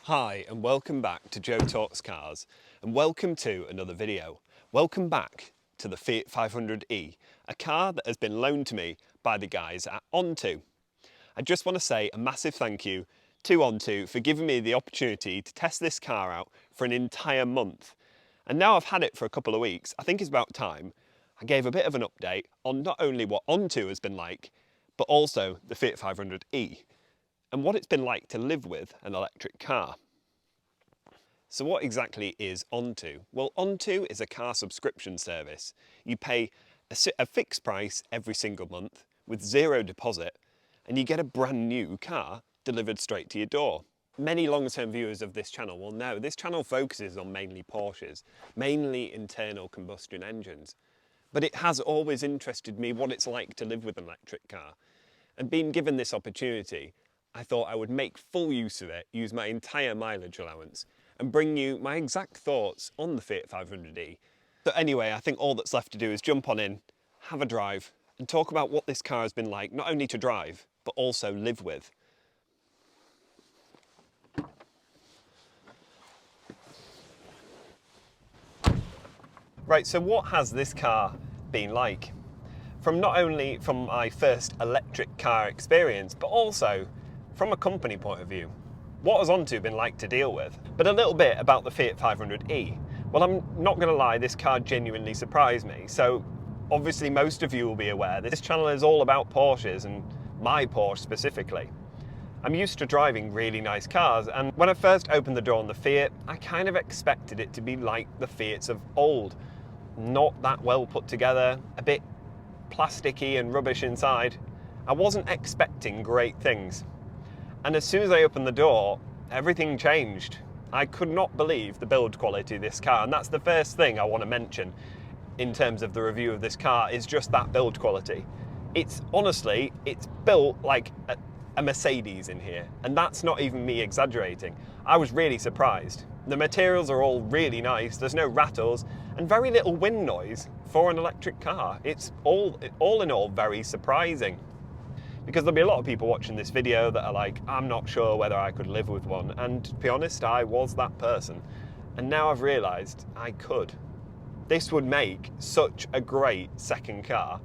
Hi and welcome back to Joe Talks Cars and welcome to another video. Welcome back to the Fiat 500e, a car that has been loaned to me by the guys at Onto. I just want to say a massive thank you to Onto for giving me the opportunity to test this car out for an entire month. And now I've had it for a couple of weeks, I think it's about time I gave a bit of an update on not only what Onto has been like, but also the Fiat 500e. And what it's been like to live with an electric car. So what exactly is Onto? Well, Onto is a car subscription service. You pay a fixed price every single month with zero deposit and you get a brand new car delivered straight to your door. Many long-term viewers of this channel will know this channel focuses on mainly Porsches, mainly internal combustion engines. But it has always interested me what it's like to live with an electric car. And being given this opportunity, I thought I would make full use of it, use my entire mileage allowance, and bring you my exact thoughts on the Fiat 500e. So anyway, I think all that's left to do is jump on in, have a drive, and talk about what this car has been like, not only to drive, but also live with. Right, so what has this car been like? Not only from my first electric car experience, but also from a company point of view. What has Onto been like to deal with? But a little bit about the Fiat 500e. Well, I'm not going to lie, this car genuinely surprised me. So obviously most of you will be aware that this channel is all about Porsches, and my Porsche specifically. I'm used to driving really nice cars, and when I first opened the door on the Fiat, I kind of expected it to be like the Fiats of old. Not that well put together, a bit plasticky and rubbish inside. I wasn't expecting great things. And as soon as I opened the door, everything changed. I could not believe the build quality of this car, and that's the first thing I want to mention in terms of the review of this car, is just that build quality. It's honestly, it's built like a Mercedes in here, and that's not even me exaggerating. I was really surprised. The materials are all really nice, there's no rattles, and very little wind noise for an electric car. It's all in all very surprising. Because there'll be a lot of people watching this video that are like, I'm not sure whether I could live with one. And to be honest, I was that person. And now I've realised I could. This would make such a great second car.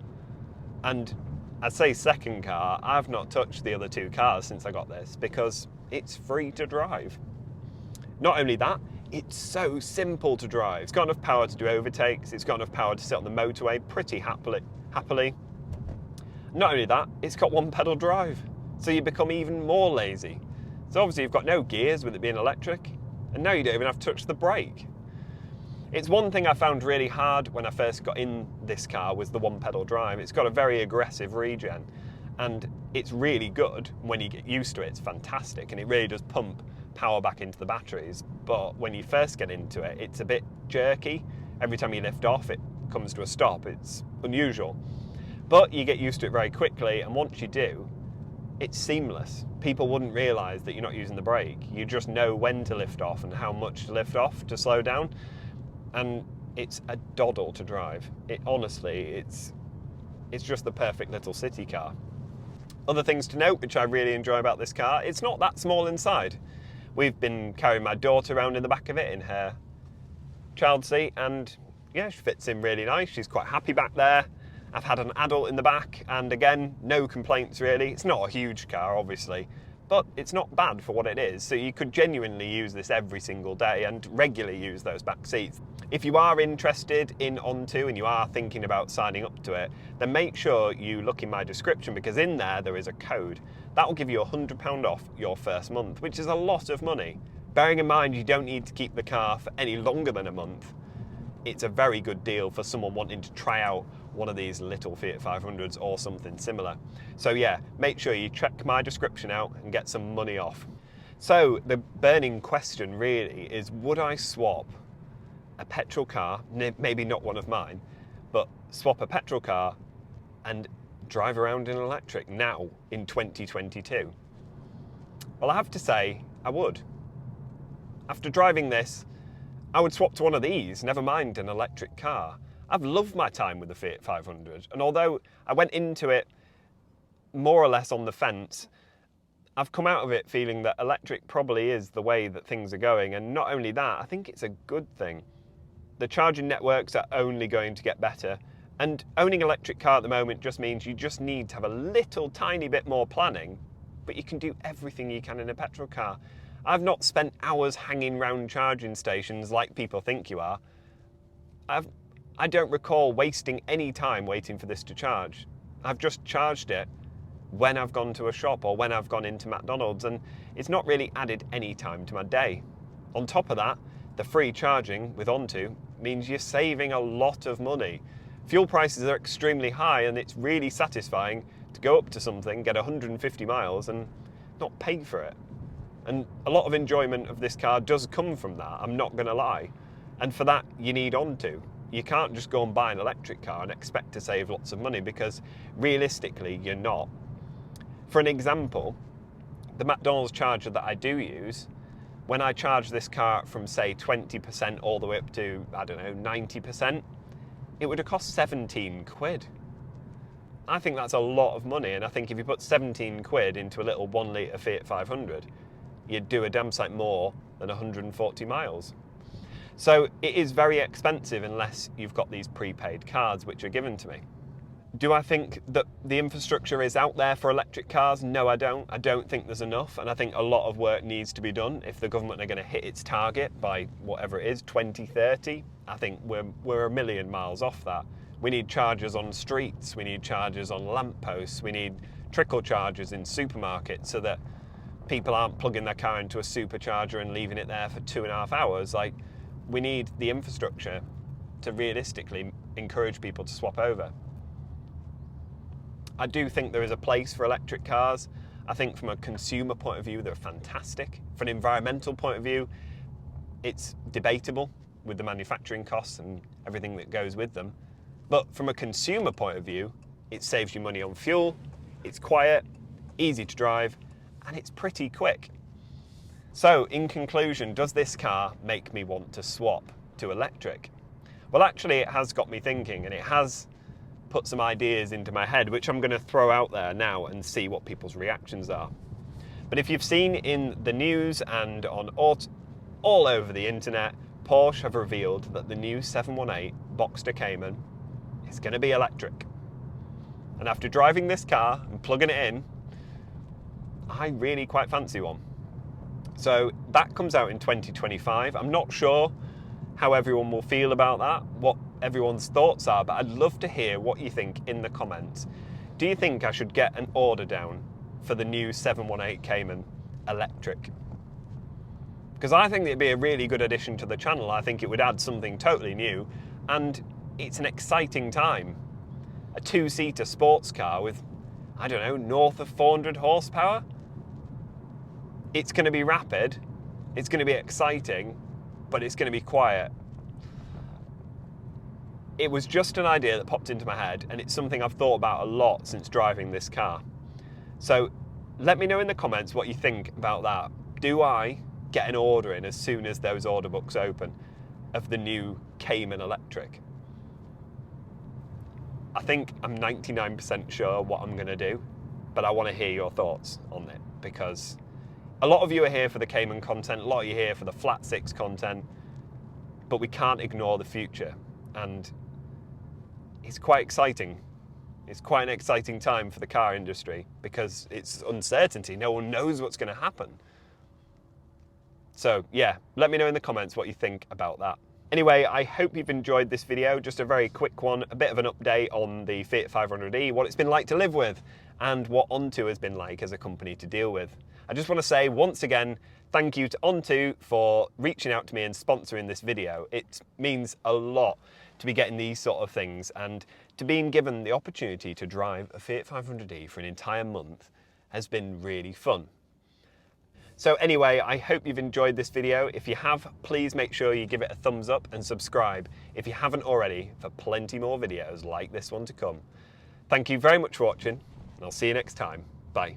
And I say second car, I've not touched the other two cars since I got this because it's free to drive. Not only that, it's so simple to drive. It's got enough power to do overtakes. It's got enough power to sit on the motorway pretty happily. Not only that, it's got one pedal drive, so you become even more lazy. So obviously you've got no gears with it being electric, and now you don't even have to touch the brake. It's one thing I found really hard when I first got in this car was the one pedal drive. It's got a very aggressive regen, and it's really good. When you get used to it, it's fantastic, and it really does pump power back into the batteries. But when you first get into it, it's a bit jerky. Every time you lift off, it comes to a stop. It's unusual. But you get used to it very quickly, and once you do, it's seamless. People wouldn't realise that you're not using the brake. You just know when to lift off and how much to lift off to slow down, and it's a doddle to drive. Honestly, it's just the perfect little city car. Other things to note, which I really enjoy about this car, it's not that small inside. We've been carrying my daughter around in the back of it in her child seat, and yeah, she fits in really nice. She's quite happy back there. I've had an adult in the back, and again, no complaints really. It's not a huge car, obviously, but it's not bad for what it is. So you could genuinely use this every single day and regularly use those back seats. If you are interested in Onto and you are thinking about signing up to it, then make sure you look in my description, because in there is a code. That will give you £100 off your first month, which is a lot of money. Bearing in mind you don't need to keep the car for any longer than a month. It's a very good deal for someone wanting to try out one of these little Fiat 500s or something similar. So yeah, make sure you check my description out and get some money off. So the burning question really is, would I swap a petrol car, maybe not one of mine, but swap a petrol car and drive around in an electric now in 2022? Well, I have to say I would. After driving this, I would swap to one of these, never mind an electric car. I've loved my time with the Fiat 500, and although I went into it more or less on the fence, I've come out of it feeling that electric probably is the way that things are going, and not only that, I think it's a good thing. The charging networks are only going to get better, and owning an electric car at the moment just means you just need to have a little tiny bit more planning, but you can do everything you can in a petrol car. I've not spent hours hanging round charging stations like people think you are. I don't recall wasting any time waiting for this to charge. I've just charged it when I've gone to a shop or when I've gone into McDonald's, and it's not really added any time to my day. On top of that, the free charging with Onto means you're saving a lot of money. Fuel prices are extremely high, and it's really satisfying to go up to something, get 150 miles and not pay for it. And a lot of enjoyment of this car does come from that, I'm not going to lie. And for that, you need Onto. You can't just go and buy an electric car and expect to save lots of money, because realistically, you're not. For an example, the McDonald's charger that I do use, when I charge this car from say 20% all the way up to, I don't know, 90%, it would have cost 17 quid. I think that's a lot of money, and I think if you put 17 quid into a little 1 litre Fiat 500, you'd do a damn sight more than 140 miles. So it is very expensive unless you've got these prepaid cards which are given to me. Do I think that the infrastructure is out there for electric cars? No, I don't. I don't think there's enough, and I think a lot of work needs to be done if the government are going to hit its target by whatever it is, 2030. I think we're a million miles off that. We need chargers on streets, we need chargers on lampposts, we need trickle chargers in supermarkets so that people aren't plugging their car into a supercharger and leaving it there for 2.5 hours. Like, we need the infrastructure to realistically encourage people to swap over. I do think there is a place for electric cars. I think from a consumer point of view, they're fantastic. From an environmental point of view, it's debatable with the manufacturing costs and everything that goes with them. But from a consumer point of view, it saves you money on fuel, it's quiet, easy to drive, and it's pretty quick. So, in conclusion, does this car make me want to swap to electric? Well, actually, it has got me thinking, and it has put some ideas into my head, which I'm going to throw out there now and see what people's reactions are. But if you've seen in the news and on all over the internet, Porsche have revealed that the new 718 Boxster Cayman is going to be electric. And after driving this car and plugging it in, I really quite fancy one. So that comes out in 2025. I'm not sure how everyone will feel about that, what everyone's thoughts are, but I'd love to hear what you think in the comments. Do you think I should get an order down for the new 718 Cayman electric? Because I think it'd be a really good addition to the channel. I think it would add something totally new, and it's an exciting time. A 2-seater sports car with, I don't know, north of 400 horsepower. It's going to be rapid, it's going to be exciting, but it's going to be quiet. It was just an idea that popped into my head, and it's something I've thought about a lot since driving this car. So let me know in the comments what you think about that. Do I get an order in as soon as those order books open of the new Cayman electric? I think I'm 99% sure what I'm going to do, but I want to hear your thoughts on it, because a lot of you are here for the Cayman content, a lot of you are here for the flat 6 content, but we can't ignore the future, and it's quite exciting. It's quite an exciting time for the car industry because it's uncertainty. No one knows what's going to happen. So yeah, let me know in the comments what you think about that. Anyway, I hope you've enjoyed this video. Just a very quick one, a bit of an update on the Fiat 500e, what it's been like to live with, and what Onto has been like as a company to deal with. I just want to say once again, thank you to Onto for reaching out to me and sponsoring this video. It means a lot to be getting these sort of things, and to being given the opportunity to drive a Fiat 500e for an entire month has been really fun. So anyway, I hope you've enjoyed this video. If you have, please make sure you give it a thumbs up and subscribe if you haven't already, for plenty more videos like this one to come. Thank you very much for watching, and I'll see you next time. Bye.